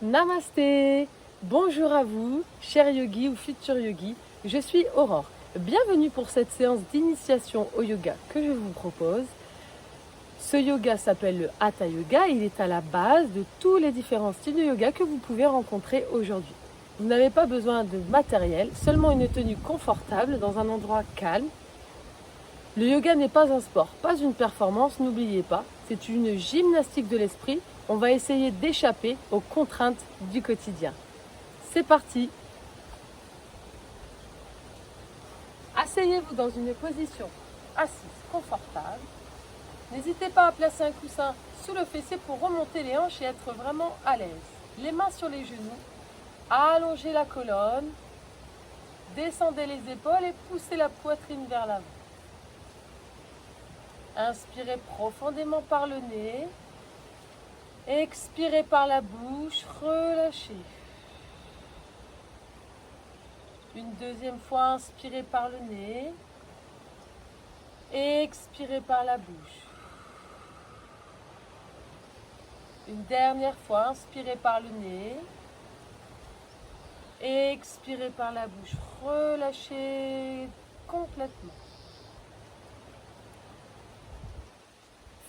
Namasté. Bonjour à vous, chers yogis ou futurs yogis, je suis Aurore. Bienvenue pour cette séance d'initiation au yoga que je vous propose. Ce yoga s'appelle le Hatha Yoga, il est à la base de tous les différents styles de yoga que vous pouvez rencontrer aujourd'hui. Vous n'avez pas besoin de matériel, seulement une tenue confortable dans un endroit calme. Le yoga n'est pas un sport, pas une performance, n'oubliez pas, c'est une gymnastique de l'esprit. On va essayer d'échapper aux contraintes du quotidien. C'est parti! Asseyez-vous dans une position assise, confortable. N'hésitez pas à placer un coussin sous le fessier pour remonter les hanches et être vraiment à l'aise. Les mains sur les genoux, allongez la colonne, descendez les épaules et poussez la poitrine vers l'avant. Inspirez profondément par le nez. Expirez par la bouche, relâchez. Une deuxième fois, inspirez par le nez. Expirez par la bouche. Une dernière fois, inspirez par le nez. Expirez par la bouche, relâchez complètement.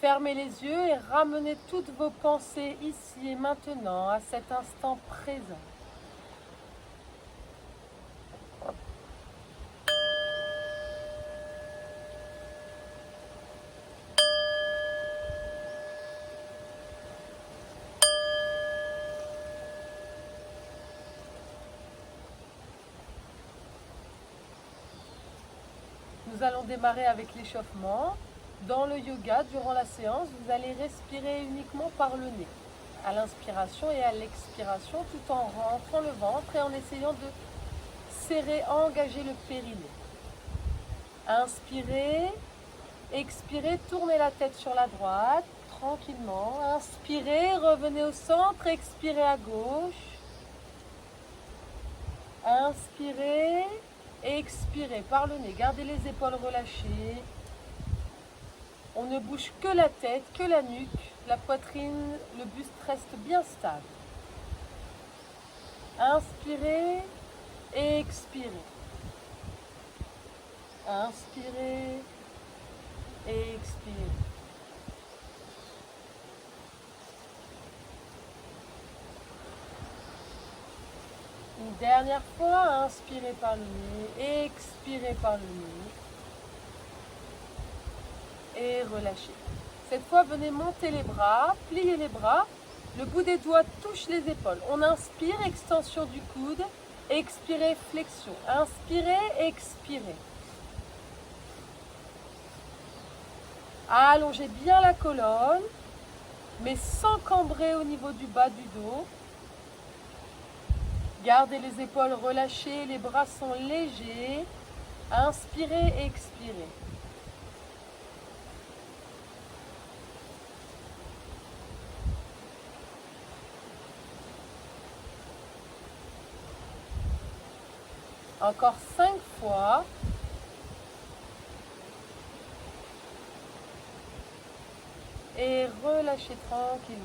Fermez les yeux et ramenez toutes vos pensées ici et maintenant, à cet instant présent. Nous allons démarrer avec l'échauffement. Dans le yoga, durant la séance, vous allez respirer uniquement par le nez, à l'inspiration et à l'expiration, tout en rentrant le ventre et en essayant de serrer, engager le périnée. Inspirez, expirez, tournez la tête sur la droite, tranquillement. Inspirez, revenez au centre, expirez à gauche. Inspirez, expirez par le nez, gardez les épaules relâchées. On ne bouge que la tête, que la nuque, la poitrine, le buste reste bien stable. Inspirez et expirez. Inspirez et expirez. Une dernière fois, inspirez par le nez, expirez par le nez. Et relâchez. Cette fois, venez monter les bras, pliez les bras. Le bout des doigts touche les épaules. On inspire, extension du coude. Expirez, flexion. Inspirez, expirez. Allongez bien la colonne, mais sans cambrer au niveau du bas du dos. Gardez les épaules relâchées, les bras sont légers. Inspirez, expirez. Encore 5 fois. Et relâchez tranquillement.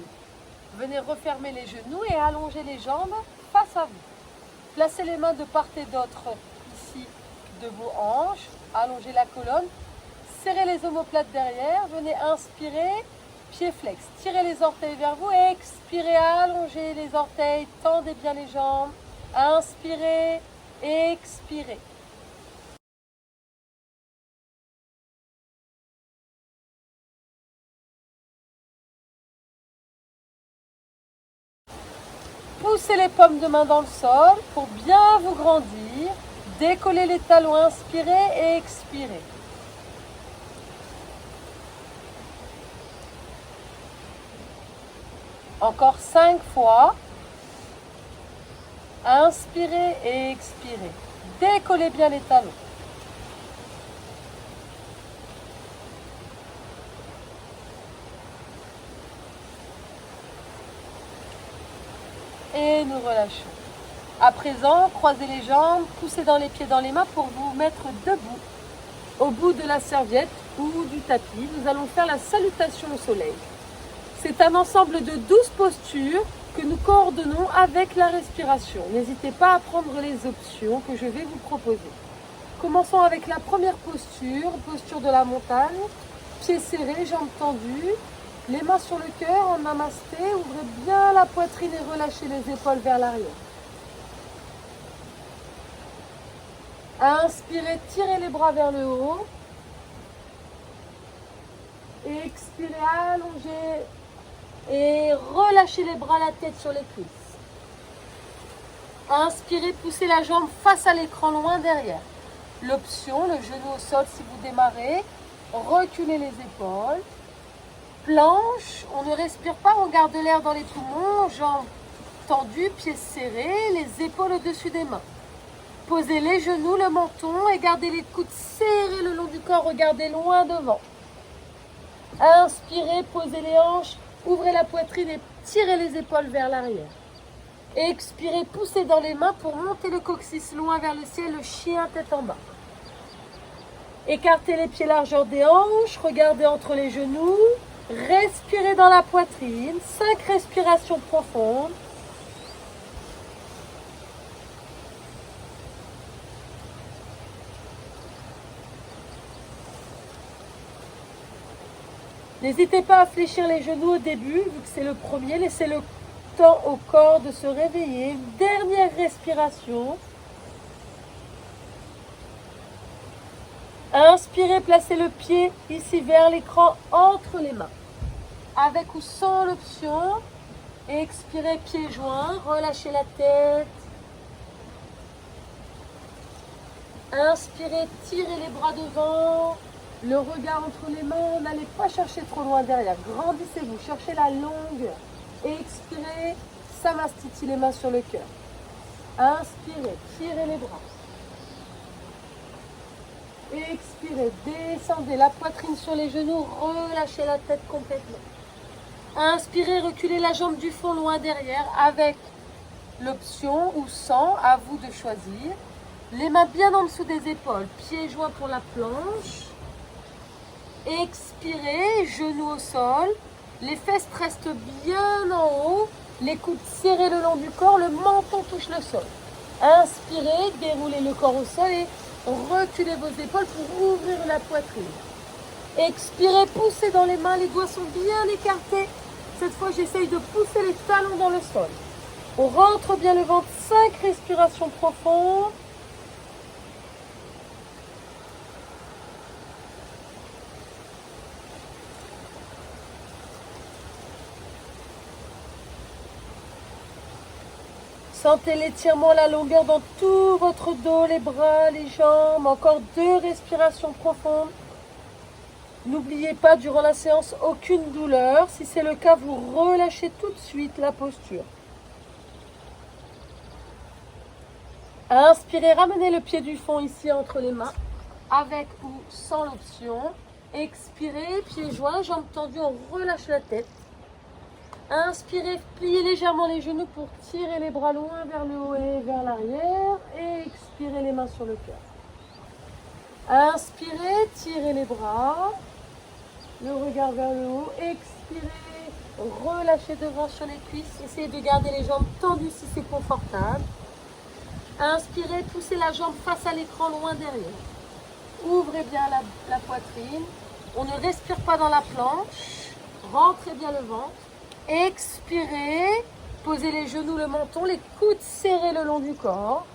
Venez refermer les genoux et allonger les jambes face à vous. Placez les mains de part et d'autre ici de vos hanches. Allongez la colonne. Serrez les omoplates derrière. Venez inspirer. Pied flex. Tirez les orteils vers vous. Expirez. Allongez les orteils. Tendez bien les jambes. Inspirez. Expirez. Poussez les paumes de main dans le sol pour bien vous grandir. Décollez les talons, inspirez et expirez. Encore 5 fois. Inspirez et expirez. Décollez bien les talons. Et nous relâchons. À présent, croisez les jambes, poussez dans les pieds, dans les mains pour vous mettre debout. Au bout de la serviette ou du tapis, nous allons faire la salutation au soleil. C'est un ensemble de 12 postures que nous coordonnons avec la respiration. N'hésitez pas à prendre les options que je vais vous proposer. Commençons avec la première posture, posture de la montagne. Pieds serrés, jambes tendues, les mains sur le cœur en namasté. Ouvrez bien la poitrine et relâchez les épaules vers l'arrière. Inspirez, tirez les bras vers le haut. Expirez, allongez et relâchez les bras, la tête sur les cuisses. Inspirez, poussez la jambe face à l'écran, loin derrière. L'option, le genou au sol si vous démarrez. Reculez les épaules. Planche, on ne respire pas, on garde l'air dans les poumons. Jambes tendues, pieds serrés, les épaules au-dessus des mains. Posez les genoux, le menton et gardez les coudes serrés le long du corps. Regardez loin devant. Inspirez, posez les hanches, ouvrez la poitrine et tirez les épaules vers l'arrière. Expirez, poussez dans les mains pour monter le coccyx loin vers le ciel, le chien tête en bas. Écartez les pieds largeur des hanches, regardez entre les genoux, respirez dans la poitrine, 5 respirations profondes. N'hésitez pas à fléchir les genoux au début, vu que c'est le premier. Laissez le temps au corps de se réveiller. Une dernière respiration. Inspirez, placez le pied ici vers l'écran entre les mains. Avec ou sans l'option. Expirez, pieds joints. Relâchez la tête. Inspirez, tirez les bras devant. Le regard entre les mains, n'allez pas chercher trop loin derrière. Grandissez-vous, cherchez la longue. Expirez, samastiti, les mains sur le cœur. Inspirez, tirez les bras. Expirez, descendez la poitrine sur les genoux, relâchez la tête complètement. Inspirez, reculez la jambe du fond loin derrière avec l'option ou sans, à vous de choisir. Les mains bien en dessous des épaules, pieds joints pour la planche. Expirez, genoux au sol, les fesses restent bien en haut, les coudes serrés le long du corps, le menton touche le sol. Inspirez, déroulez le corps au sol et reculez vos épaules pour ouvrir la poitrine. Expirez, poussez dans les mains, les doigts sont bien écartés. Cette fois, j'essaye de pousser les talons dans le sol. On rentre bien le ventre, 5 respirations profondes. Sentez l'étirement, la longueur dans tout votre dos, les bras, les jambes. Encore 2 respirations profondes. N'oubliez pas, durant la séance, aucune douleur. Si c'est le cas, vous relâchez tout de suite la posture. Inspirez, ramenez le pied du fond ici entre les mains, avec ou sans l'option. Expirez, pieds joints, jambes tendues, on relâche la tête. Inspirez, pliez légèrement les genoux pour tirer les bras loin vers le haut et vers l'arrière. Et expirez les mains sur le cœur. Inspirez, tirez les bras. Le regard vers le haut. Expirez, relâchez devant sur les cuisses. Essayez de garder les jambes tendues si c'est confortable. Inspirez, poussez la jambe face à l'écran loin derrière. Ouvrez bien la poitrine. On ne respire pas dans la planche. Rentrez bien le ventre. Expirez, posez les genoux, le menton, les coudes serrés le long du corps.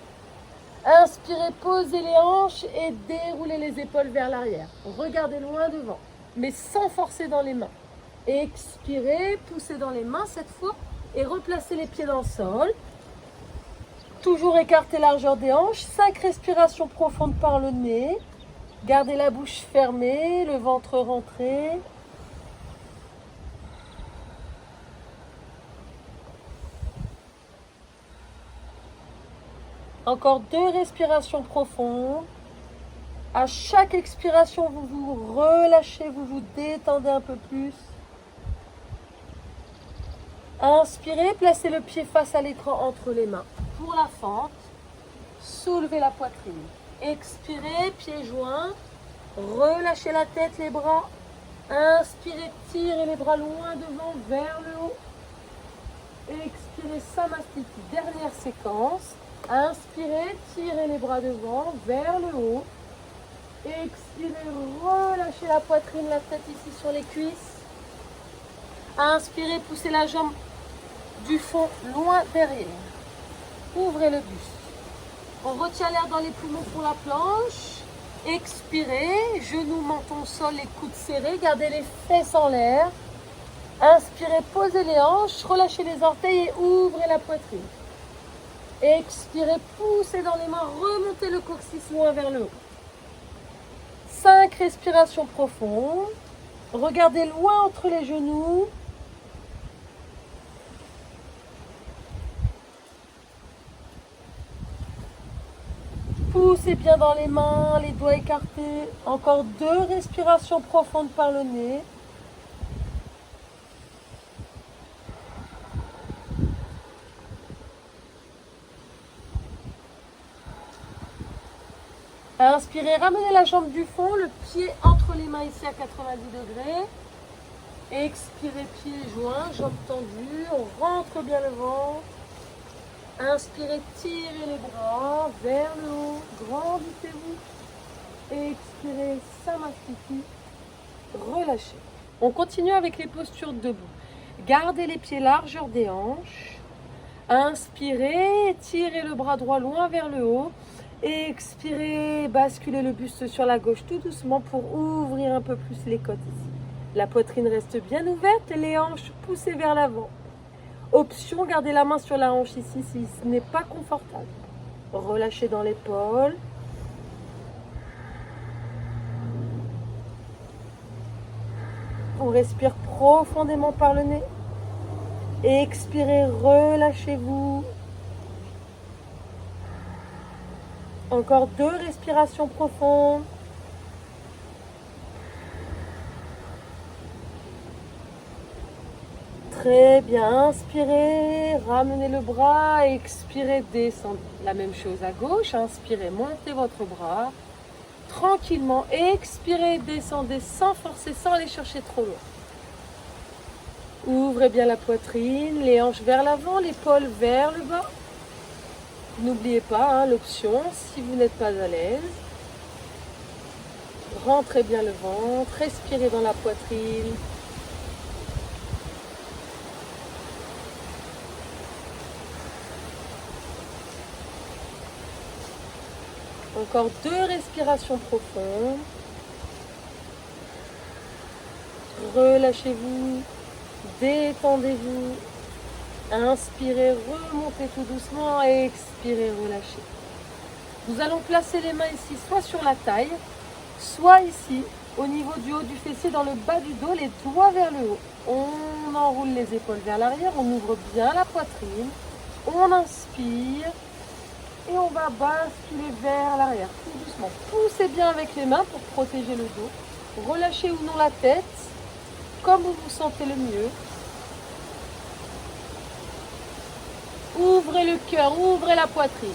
Inspirez, posez les hanches et déroulez les épaules vers l'arrière. Regardez loin devant, mais sans forcer dans les mains. Expirez, poussez dans les mains cette fois et replacez les pieds dans le sol. Toujours écartez largeur des hanches, 5 respirations profondes par le nez. Gardez la bouche fermée, le ventre rentré. Encore 2 respirations profondes. À chaque expiration, vous vous relâchez, vous vous détendez un peu plus. Inspirez, placez le pied face à l'écran entre les mains. Pour la fente, soulevez la poitrine. Expirez, pieds joints. Relâchez la tête, les bras. Inspirez, tirez les bras loin devant, vers le haut. Expirez, expirez, ça mastique. Dernière séquence. Inspirez, tirez les bras devant, vers le haut. Expirez, relâchez la poitrine, la tête ici sur les cuisses. Inspirez, poussez la jambe du fond loin derrière. Ouvrez le buste. On retient l'air dans les poumons pour la planche. Expirez, genoux, menton, sol, les coudes serrés. Gardez les fesses en l'air. Inspirez, posez les hanches, relâchez les orteils et ouvrez la poitrine. Expirez, poussez dans les mains, remontez le coccyx loin vers le haut. 5 respirations profondes. Regardez loin entre les genoux. Poussez bien dans les mains, les doigts écartés. Encore 2 respirations profondes par le nez. Inspirez, ramenez la jambe du fond, le pied entre les mains ici à 90 degrés. Expirez, pieds joints, jambes tendues, on rentre bien le ventre. Inspirez, tirez les bras vers le haut, grandissez-vous. Expirez, samastiti, relâchez. On continue avec les postures debout. Gardez les pieds largeur des hanches. Inspirez, tirez le bras droit loin vers le haut. Expirez, basculez le buste sur la gauche tout doucement pour ouvrir un peu plus les côtes ici. La poitrine reste bien ouverte, les hanches poussées vers l'avant. Option, gardez la main sur la hanche ici si ce n'est pas confortable. Relâchez dans l'épaule. On respire profondément par le nez. Expirez, relâchez-vous. Encore 2 respirations profondes. Très bien, inspirez, ramenez le bras, expirez, descendez. La même chose à gauche, inspirez, montez votre bras. Tranquillement, expirez, descendez sans forcer, sans aller chercher trop loin. Ouvrez bien la poitrine, les hanches vers l'avant, l'épaule vers le bas. N'oubliez pas l'option, si vous n'êtes pas à l'aise, rentrez bien le ventre, respirez dans la poitrine. Encore 2 respirations profondes. Relâchez-vous, détendez-vous. Inspirez, remontez tout doucement, expirez, relâchez. Nous allons placer les mains ici, soit sur la taille, soit ici, au niveau du haut du fessier, dans le bas du dos, les doigts vers le haut. On enroule les épaules vers l'arrière, on ouvre bien la poitrine, on inspire et on va basculer vers l'arrière, tout doucement. Poussez bien avec les mains pour protéger le dos. Relâchez ou non la tête, comme vous vous sentez le mieux. Ouvrez le cœur, ouvrez la poitrine.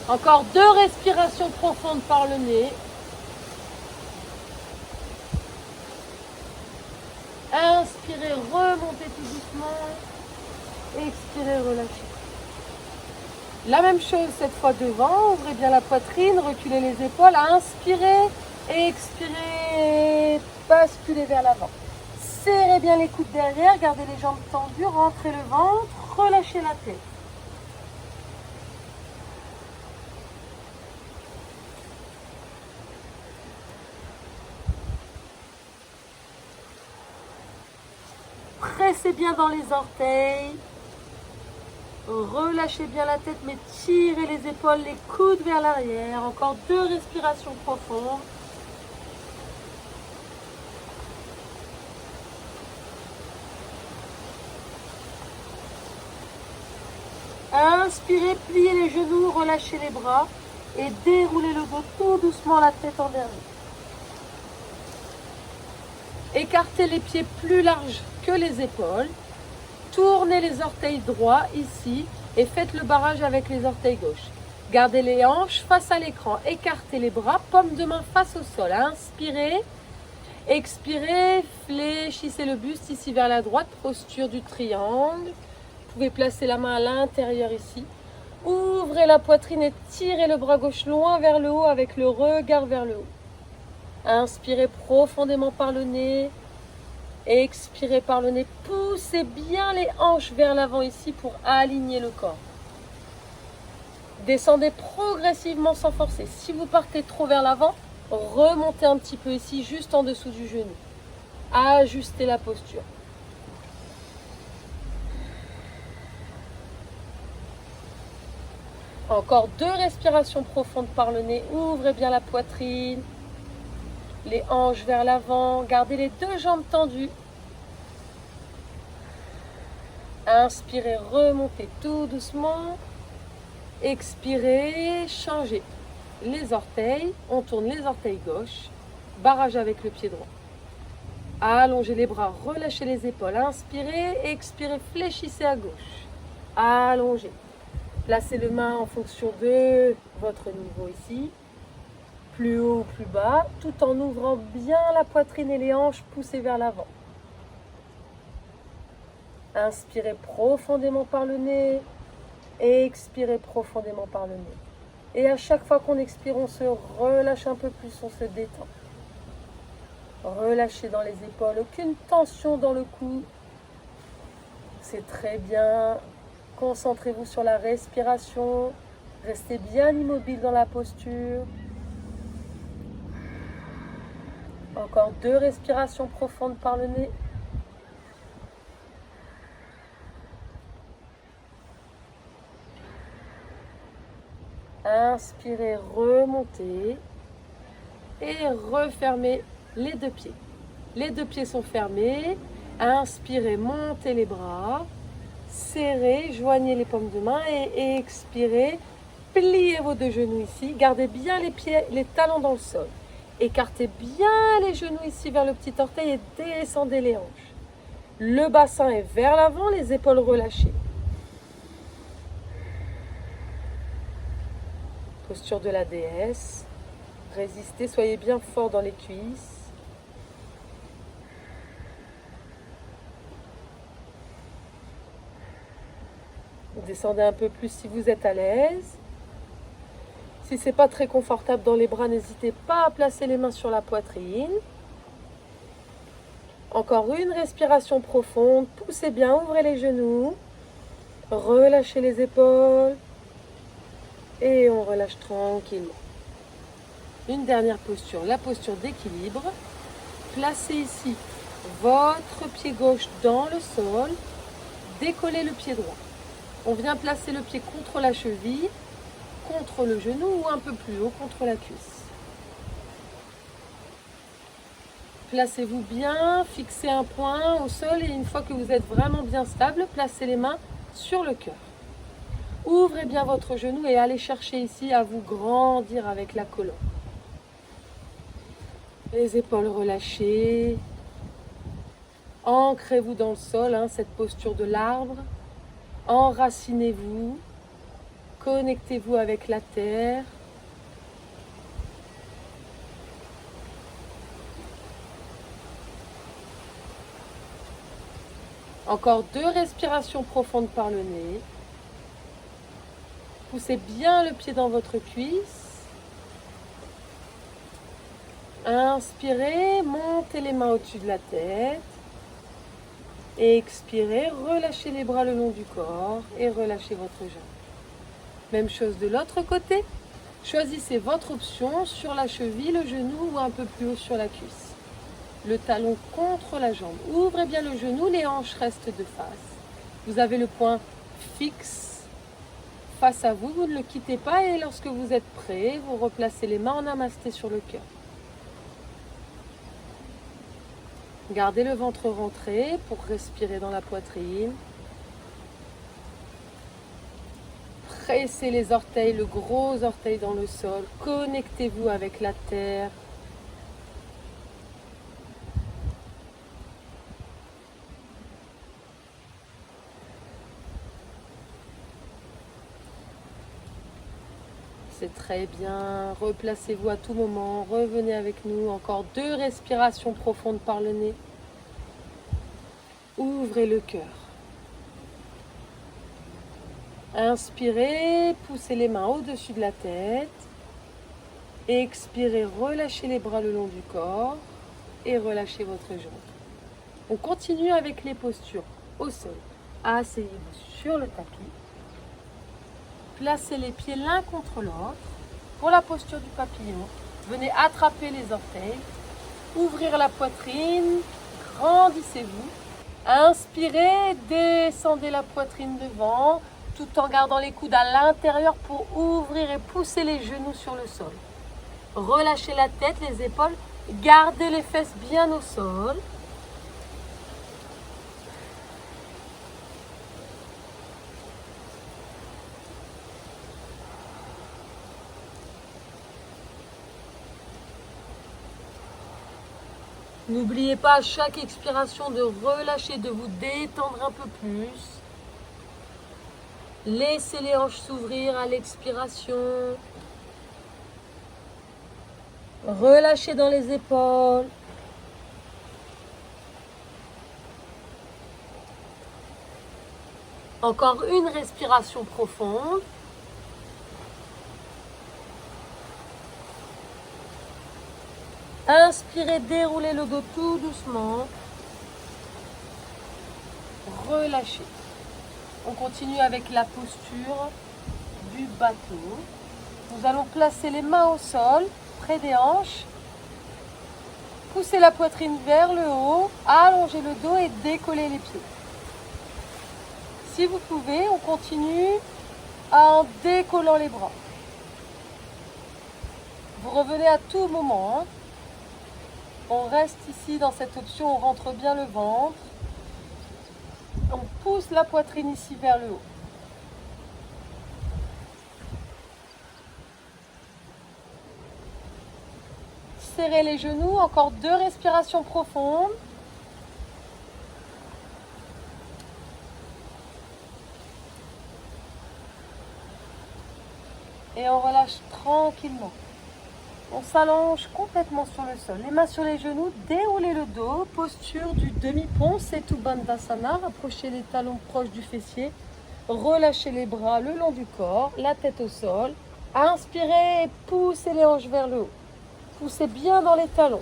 Encore 2 respirations profondes par le nez. Inspirez, remontez tout doucement. Expirez, relâchez. La même chose cette fois devant, ouvrez bien la poitrine, reculez les épaules, inspirez, expirez, basculez vers l'avant. Serrez bien les coudes derrière, gardez les jambes tendues, rentrez le ventre, relâchez la tête. Pressez bien dans les orteils. Relâchez bien la tête, mais tirez les épaules, les coudes vers l'arrière. Encore 2 respirations profondes. Inspirez, pliez les genoux, relâchez les bras et déroulez le dos tout doucement, la tête en derrière. Écartez les pieds plus larges que les épaules. Tournez les orteils droits ici et faites le barrage avec les orteils gauches. Gardez les hanches face à l'écran, écartez les bras, paume de main face au sol. Inspirez, expirez, fléchissez le buste ici vers la droite, posture du triangle. Vous pouvez placer la main à l'intérieur ici. Ouvrez la poitrine et tirez le bras gauche loin vers le haut avec le regard vers le haut. Inspirez profondément par le nez. Expirez par le nez. Poussez bien les hanches vers l'avant ici pour aligner le corps. Descendez progressivement sans forcer. Si vous partez trop vers l'avant, remontez un petit peu ici, juste en dessous du genou. Ajustez la posture. Encore 2 respirations profondes par le nez. Ouvrez bien la poitrine. Les hanches vers l'avant. Gardez les 2 jambes tendues. Inspirez, remontez tout doucement. Expirez, changez les orteils. On tourne les orteils gauche. Barrage avec le pied droit. Allongez les bras, relâchez les épaules. Inspirez, expirez, fléchissez à gauche. Allongez. Placez les mains en fonction de votre niveau ici. Plus haut ou plus bas, tout en ouvrant bien la poitrine et les hanches poussées vers l'avant. Inspirez profondément par le nez. Expirez profondément par le nez. Et à chaque fois qu'on expire, on se relâche un peu plus, on se détend. Relâchez dans les épaules, aucune tension dans le cou. C'est très bien. Concentrez-vous sur la respiration. Restez bien immobile dans la posture. Encore 2 respirations profondes par le nez. Inspirez, remontez et refermez les 2 pieds. Les 2 pieds sont fermés. Inspirez, montez les bras. Serrez, joignez les paumes de main et expirez. Pliez vos 2 genoux ici. Gardez bien les pieds, les talons dans le sol. Écartez bien les genoux ici vers le petit orteil et descendez les hanches. Le bassin est vers l'avant, les épaules relâchées. Posture de la déesse. Résistez, soyez bien fort dans les cuisses. Descendez un peu plus si vous êtes à l'aise. Si ce n'est pas très confortable dans les bras, n'hésitez pas à placer les mains sur la poitrine. Encore une respiration profonde. Poussez bien, ouvrez les genoux. Relâchez les épaules. Et on relâche tranquillement. Une dernière posture, la posture d'équilibre. Placez ici votre pied gauche dans le sol. Décollez le pied droit. On vient placer le pied contre la cheville, contre le genou ou un peu plus haut, contre la cuisse. Placez-vous bien, fixez un point au sol et une fois que vous êtes vraiment bien stable, placez les mains sur le cœur. Ouvrez bien votre genou et allez chercher ici à vous grandir avec la colonne. Les épaules relâchées. Ancrez-vous dans le sol, cette posture de l'arbre. Enracinez-vous. Connectez-vous avec la terre. Encore 2 respirations profondes par le nez. Poussez bien le pied dans votre cuisse. Inspirez, montez les mains au-dessus de la tête. Expirez, relâchez les bras le long du corps et relâchez votre jambe. Même chose de l'autre côté. Choisissez votre option sur la cheville, le genou ou un peu plus haut sur la cuisse. Le talon contre la jambe. Ouvrez bien le genou, les hanches restent de face. Vous avez le point fixe face à vous, vous ne le quittez pas et lorsque vous êtes prêt, vous replacez les mains en namasté sur le cœur. Gardez le ventre rentré pour respirer dans la poitrine. Pressez les orteils, le gros orteil dans le sol. Connectez-vous avec la terre. c'est très bien. Replacez-vous à tout moment. Revenez avec nous. Encore 2 respirations profondes par le nez. Ouvrez le cœur. Inspirez, poussez les mains au-dessus de la tête. Expirez, relâchez les bras le long du corps et relâchez votre jambe. On continue avec les postures au sol. Asseyez-vous sur le tapis. Placez les pieds l'un contre l'autre. Pour la posture du papillon, venez attraper les orteils. Ouvrir la poitrine. Grandissez-vous. Inspirez, descendez la poitrine devant, tout en gardant les coudes à l'intérieur pour ouvrir et pousser les genoux sur le sol. Relâchez la tête, les épaules, gardez les fesses bien au sol. N'oubliez pas à chaque expiration de relâcher, de vous détendre un peu plus. Laissez les hanches s'ouvrir à l'expiration. Relâchez dans les épaules. Encore une respiration profonde. Inspirez, déroulez le dos tout doucement. Relâchez. On continue avec la posture du bateau. Nous allons placer les mains au sol, près des hanches. Poussez la poitrine vers le haut, allongez le dos et décollez les pieds. Si vous pouvez, on continue en décollant les bras. Vous revenez à tout moment. On reste ici dans cette option, on rentre bien le ventre. On pousse la poitrine ici vers le haut. Serrez les genoux, encore 2 respirations profondes. Et on relâche tranquillement. On s'allonge complètement sur le sol. Les mains sur les genoux, déroulez le dos. Posture du demi-pont, Setu Bandhasana. Rapprochez les talons proches du fessier. Relâchez les bras le long du corps, la tête au sol. Inspirez et poussez les hanches vers le haut. Poussez bien dans les talons.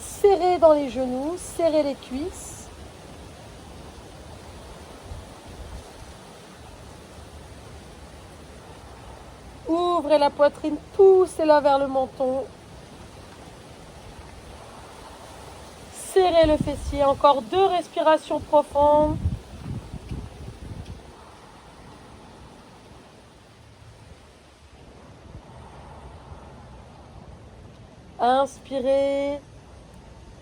Serrez dans les genoux, serrez les cuisses. Ouvrez la poitrine, poussez-la vers le menton. Serrez le fessier, encore 2 respirations profondes. Inspirez,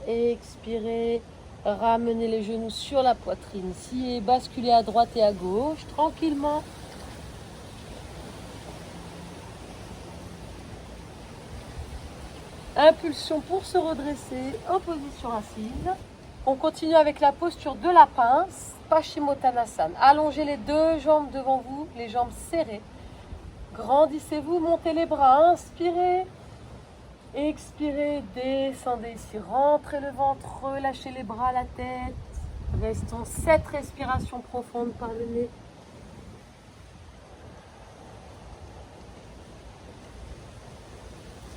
expirez, ramenez les genoux sur la poitrine. Si basculez à droite et à gauche, tranquillement. Impulsion pour se redresser en position assise. On continue avec la posture de la pince, Paschimottanasana. Allongez les 2 jambes devant vous, les jambes serrées. Grandissez-vous, montez les bras, inspirez. Expirez, descendez ici, rentrez le ventre, relâchez les bras, la tête. Restons 7 respirations profondes par le nez.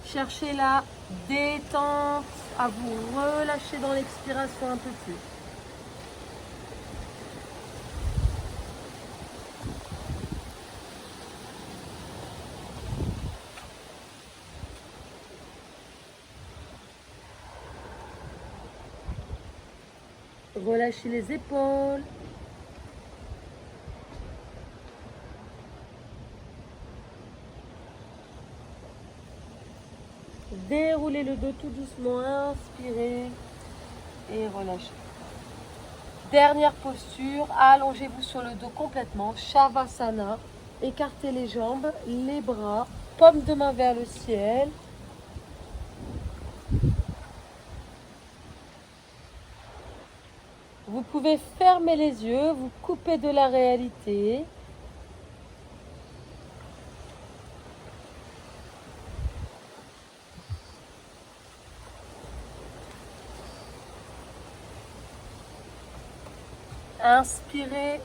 Cherchez la détente, à vous relâcher dans l'expiration un peu plus. Relâchez les épaules. Déroulez le dos tout doucement, inspirez et relâchez. Dernière posture, allongez-vous sur le dos complètement, Shavasana. Écartez les jambes, les bras, paume de main vers le ciel. Vous pouvez fermer les yeux, vous couper de la réalité. Inspirez.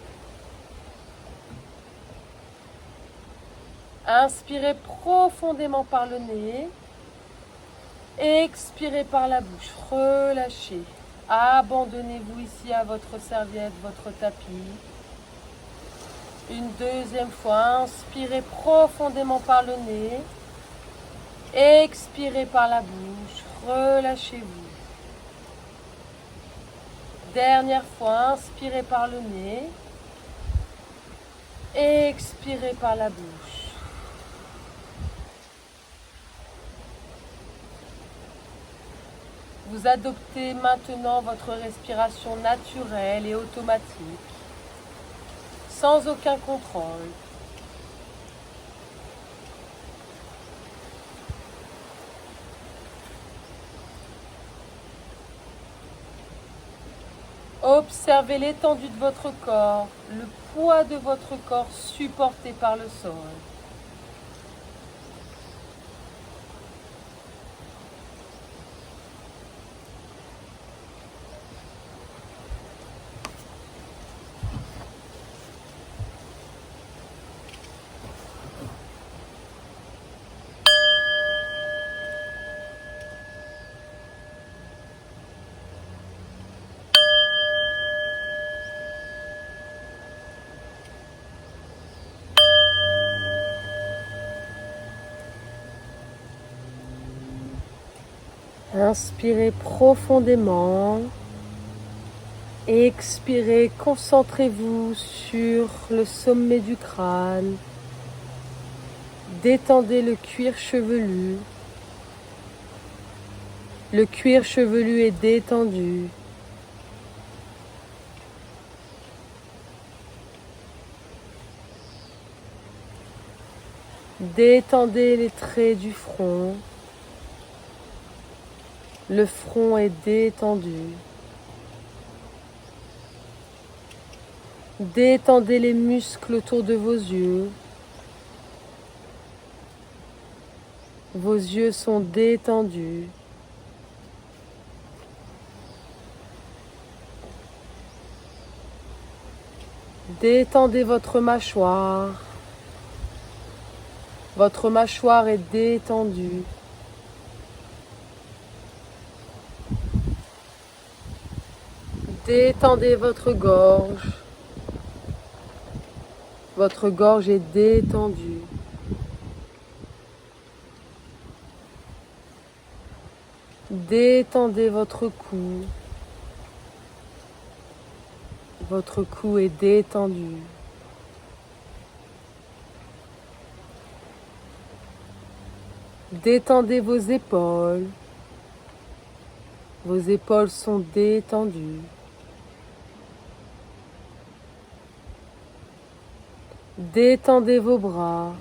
Inspirez profondément par le nez. Expirez par la bouche. Relâchez. Abandonnez-vous ici à votre serviette, votre tapis. Une deuxième fois, inspirez profondément par le nez. Expirez par la bouche. Relâchez-vous. Dernière fois, inspirez par le nez. Expirez par la bouche. Vous adoptez maintenant votre respiration naturelle et automatique, sans aucun contrôle. Observez l'étendue de votre corps, le poids de votre corps supporté par le sol. Inspirez profondément. Expirez, concentrez-vous sur le sommet du crâne. Détendez le cuir chevelu. Le cuir chevelu est détendu. Détendez les traits du front. Le front est détendu. Détendez les muscles autour de vos yeux. Vos yeux sont détendus. Détendez votre mâchoire. Votre mâchoire est détendue. Détendez votre gorge. Votre gorge est détendue. Détendez votre cou. Votre cou est détendu. Détendez vos épaules. Vos épaules sont détendues. Détendez vos bras,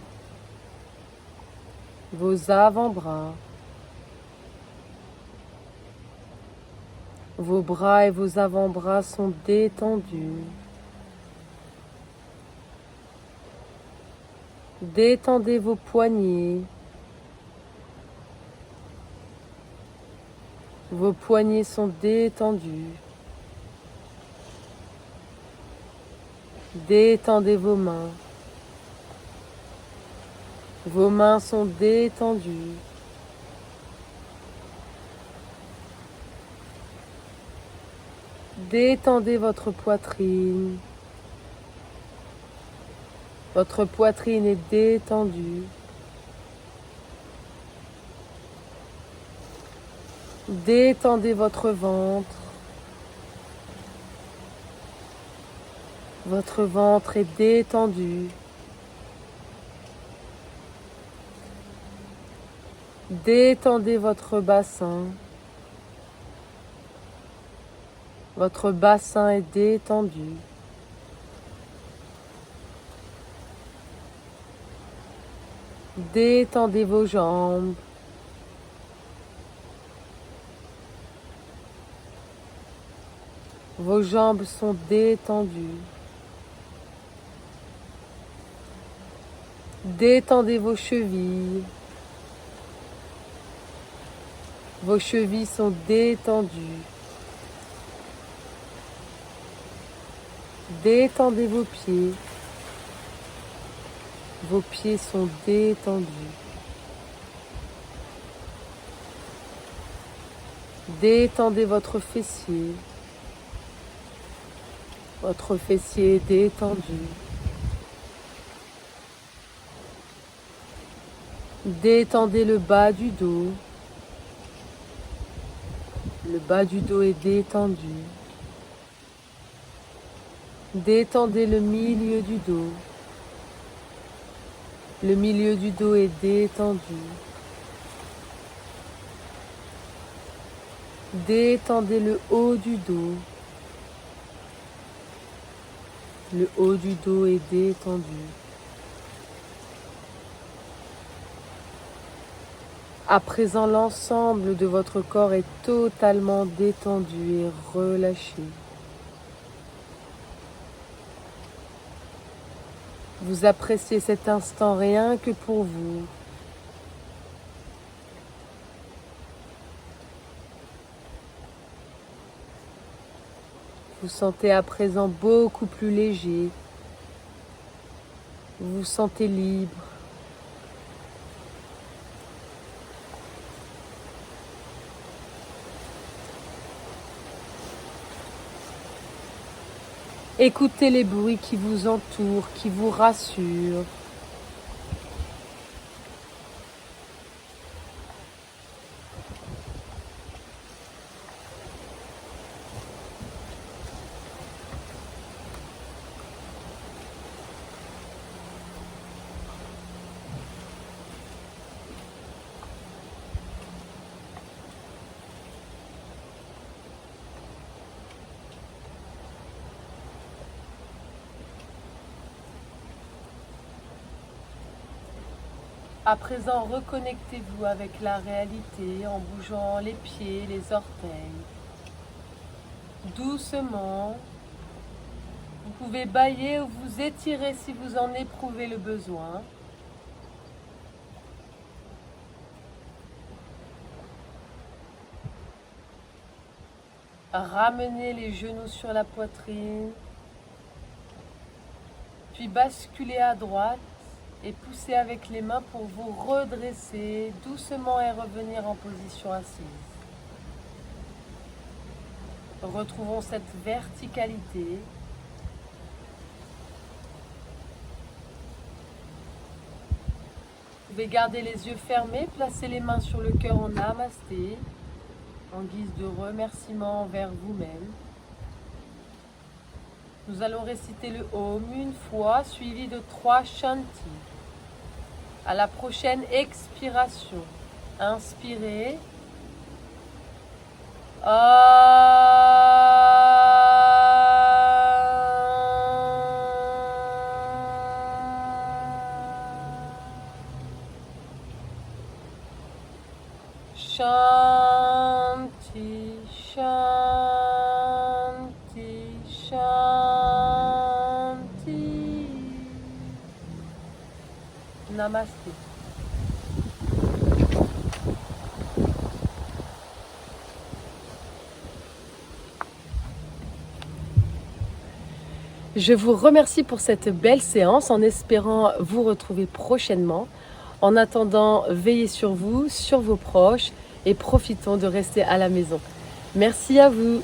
vos avant-bras. Vos bras et vos avant-bras sont détendus. Détendez vos poignets. Vos poignets sont détendus. Détendez vos mains. Vos mains sont détendues. Détendez votre poitrine. Votre poitrine est détendue. Détendez votre ventre. Votre ventre est détendu. Détendez votre bassin. Votre bassin est détendu. Détendez vos jambes. Vos jambes sont détendues. Détendez vos chevilles. Vos chevilles sont détendues. Détendez vos pieds. Vos pieds sont détendus. Détendez votre fessier. Votre fessier est détendu. Détendez le bas du dos. Le bas du dos est détendu. Détendez le milieu du dos. Le milieu du dos est détendu. Détendez le haut du dos. Le haut du dos est détendu. À présent, l'ensemble de votre corps est totalement détendu et relâché. Vous appréciez cet instant rien que pour vous. Vous sentez à présent beaucoup plus léger. Vous vous sentez libre. Écoutez les bruits qui vous entourent, qui vous rassurent. À présent, reconnectez-vous avec la réalité en bougeant les pieds, les orteils. Doucement, vous pouvez bâiller ou vous étirer si vous en éprouvez le besoin. Ramenez les genoux sur la poitrine, puis basculez à droite et poussez avec les mains pour vous redresser doucement et revenir en position assise. Retrouvons cette verticalité. Vous pouvez garder les yeux fermés, placer les mains sur le cœur en namasté, en guise de remerciement envers vous-même. Nous allons réciter le Om une fois, suivi de 3 Shanti. À la prochaine expiration, inspirez. Shanti, Shanti, Shanti. Namasté. Je vous remercie pour cette belle séance en espérant vous retrouver prochainement. En attendant, veillez sur vous, sur vos proches et profitons de rester à la maison. Merci à vous.